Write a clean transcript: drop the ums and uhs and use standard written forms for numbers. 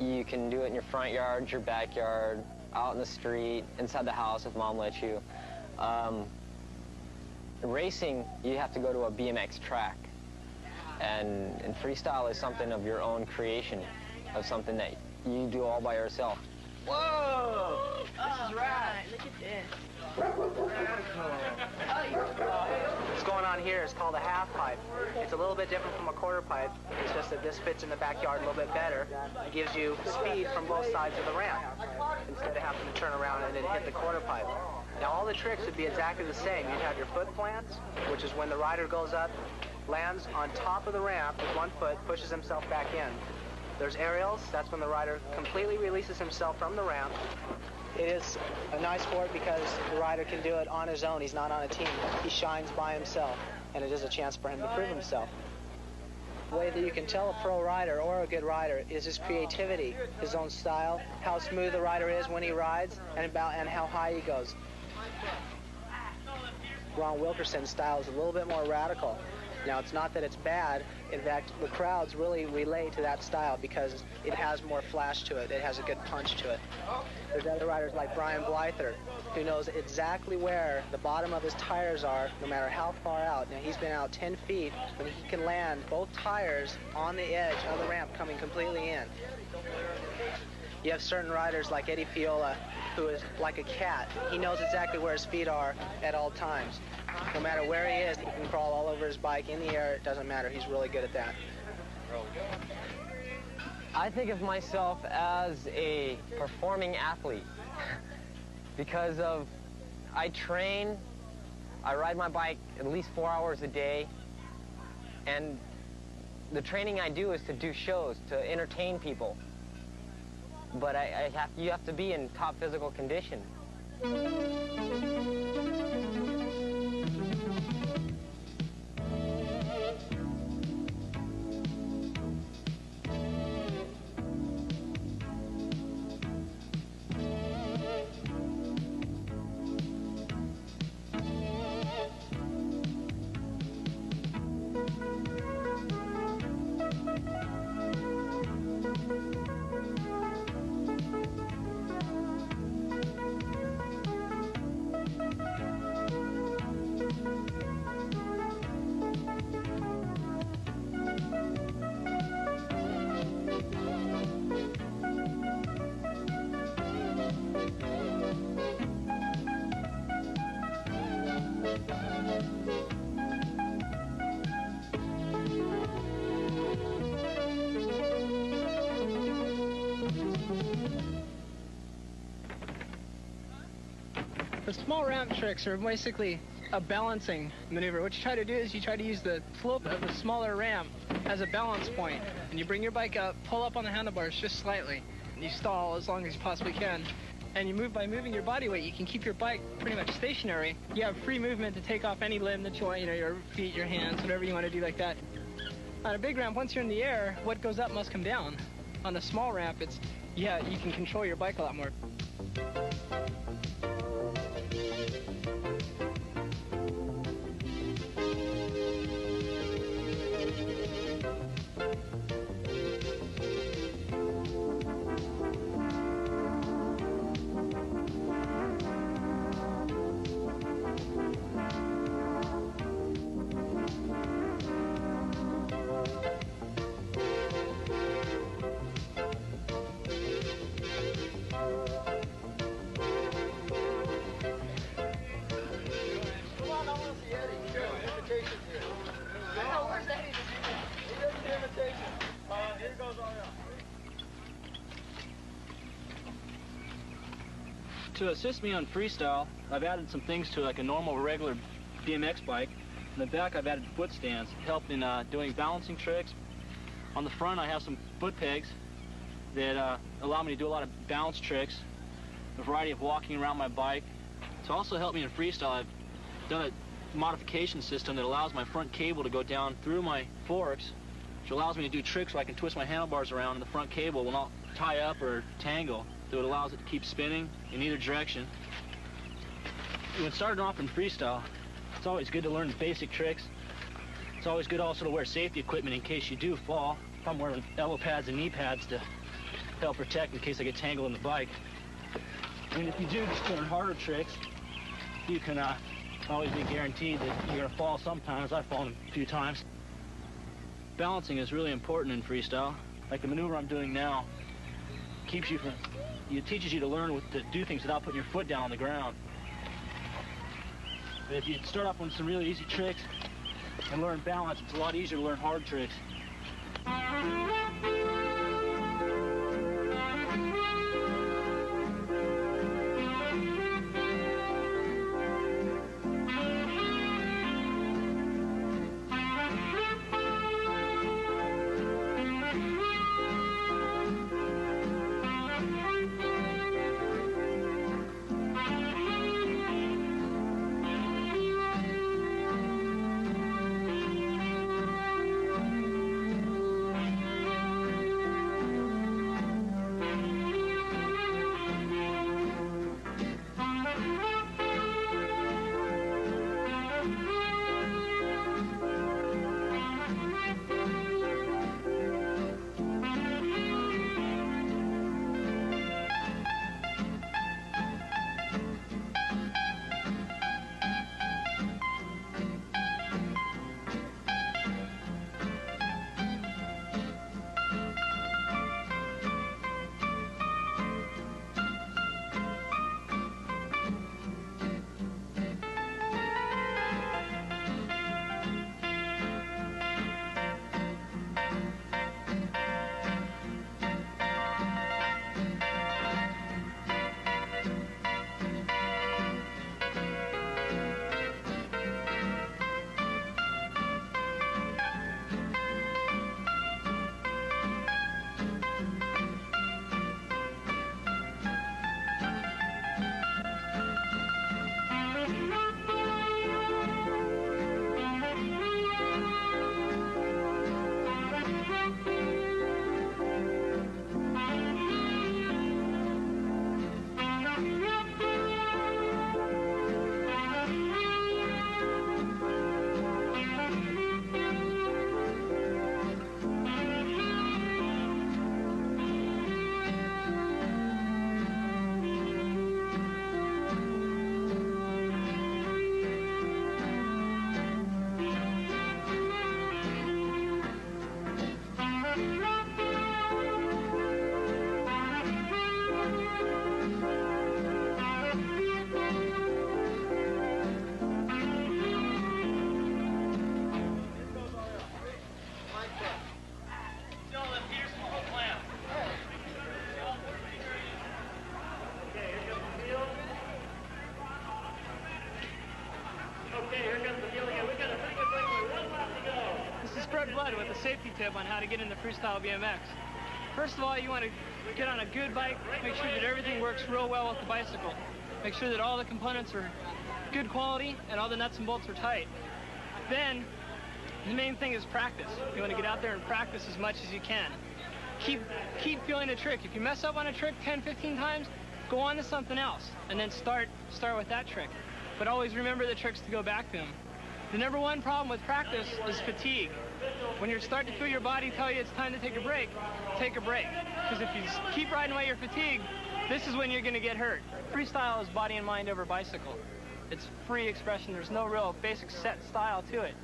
You can do it in your front yard, your backyard, out in the street, inside the house if mom lets you. Racing, you have to go to a BMX track. And freestyle is something of your own creation, of something that you do all by yourself. Whoa! This is rad. Look at this. What's going on here is called a half pipe. It's a little bit different from a quarter pipe. It's just that this fits in the backyard a little bit better. It gives you speed from both sides of the ramp instead of having to turn around and then hit the quarter pipe. Now all the tricks would be exactly the same. You'd have your foot plants, which is when the rider goes up, lands on top of the ramp with one foot, pushes himself back in. There's aerials. That's when the rider completely releases himself from the ramp. It is a nice sport because the rider can do it on his own. He's not on a team. He shines by himself, and it is a chance for him to prove himself. The way that you can tell a pro rider or a good rider is his creativity, his own style, how smooth the rider is when he rides, and how high he goes. Ron Wilkerson's style is a little bit more radical. Now, it's not that it's bad. In fact, the crowds really relate to that style because it has more flash to it. It has a good punch to it. There's other riders like Brian Blyther, who knows exactly where the bottom of his tires are, no matter how far out. Now, he's been out 10 feet when he can land both tires on the edge of the ramp coming completely in. You have certain riders like Eddie Fiola, who is like a cat. He knows exactly where his feet are at all times. No matter where he is, he can crawl all over his bike, in the air, it doesn't matter. He's really good at that. I think of myself as a performing athlete because I train, I ride my bike at least 4 hours a day, and the training I do is to do shows, to entertain people. But you have to be in top physical condition. The small ramp tricks are basically a balancing maneuver. What you try to do is you try to use the slope of the smaller ramp as a balance point. And you bring your bike up, pull up on the handlebars just slightly. And you stall as long as you possibly can. And you move by moving your body weight. You can keep your bike pretty much stationary. You have free movement to take off any limb that you want, your feet, your hands, whatever you want to do like that. On a big ramp, once you're in the air, what goes up must come down. On a small ramp, you can control your bike a lot more. To assist me on freestyle, I've added some things to like a normal regular BMX bike. In the back, I've added foot stands, help in doing balancing tricks. On the front, I have some foot pegs that allow me to do a lot of balance tricks, a variety of walking around my bike. To also help me in freestyle, I've done a modification system that allows my front cable to go down through my forks, which allows me to do tricks where I can twist my handlebars around and the front cable will not tie up or tangle. So it allows it to keep spinning in either direction. When starting off in freestyle, it's always good to learn the basic tricks. It's always good also to wear safety equipment in case you do fall. I'm wearing elbow pads and knee pads to help protect in case I get tangled in the bike. And if you do just learn harder tricks, you can always be guaranteed that you're going to fall sometimes. I've fallen a few times. Balancing is really important in freestyle. Like the maneuver I'm doing now keeps you from, it teaches you to learn to do things without putting your foot down on the ground. But if you start off with some really easy tricks and learn balance, it's a lot easier to learn hard tricks. With a safety tip on how to get into freestyle BMX. First of all, you want to get on a good bike, make sure that everything works real well with the bicycle. Make sure that all the components are good quality and all the nuts and bolts are tight. Then, the main thing is practice. You want to get out there and practice as much as you can. Keep feeling a trick. If you mess up on a trick 10, 15 times, go on to something else and then start with that trick. But always remember the tricks to go back to them. The number one problem with practice is fatigue. When you're starting to feel your body tell you it's time to take a break, take a break. Because if you keep riding away your fatigue, this is when you're going to get hurt. Freestyle is body and mind over bicycle. It's free expression. There's no real basic set style to it.